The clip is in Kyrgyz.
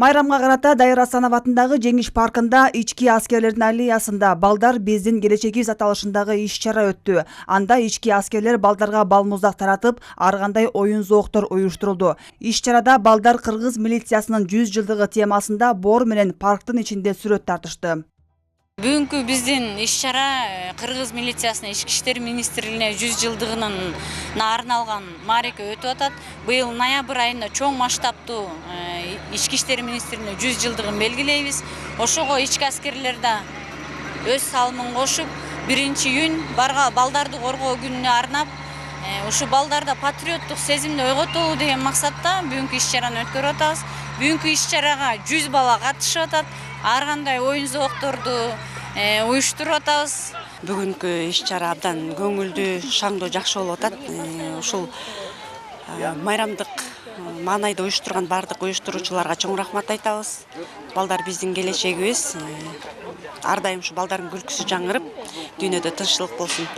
Майрамга карата Дайыр Асанов атындагы Жеңиш паркында ички аскерлердин аллеясында балдар биздин келечегибиз аталышындагы иш-чара өттү. Анда ички аскерлер балдарга бал-муздак таратып, ар кандай оюн зооктор уюштурулду. Иш-чарада балдар кыргыз милициясынын 100 жылдыгы темасында боор менен парктын ичинде сүрөт тартышты. Бүгүнкү биздин иш-чара Кыргыз милициясынын ички иштер министрлигине 100 жылдыгынан арналган маареке өтүп атат. Быйыл ноябрь айында чоң масштабтуу ички иштер министрлигине 100 жылдыгын белгилейбиз. Ошого ички аскерлер да өз салымын кошуп, 1-июнь балдарды коргоо күнүнө арнап, ушу балдарда патриоттук сезимди ойготолу деген максатта бүгүнкү иш-чараны өткөрүп атабыз. Бүгүнкү иш-чарага 100 бала катышып атат. Ар кандай оюн зоокторду уюштуруп атабыз. Бүгүнкү иш-чара абдан көңүлдүү, шаңдуу, жакшы болуп атат. Ушул майрамдык маанайда уюштурган бардык уюштуруучуларга чоң рахмат айтабыз. Балдар биздин келечегибиз. Ар дайым ушу балдардын күлкүсү жаңырып, дүйнөдө тынччылык болсун.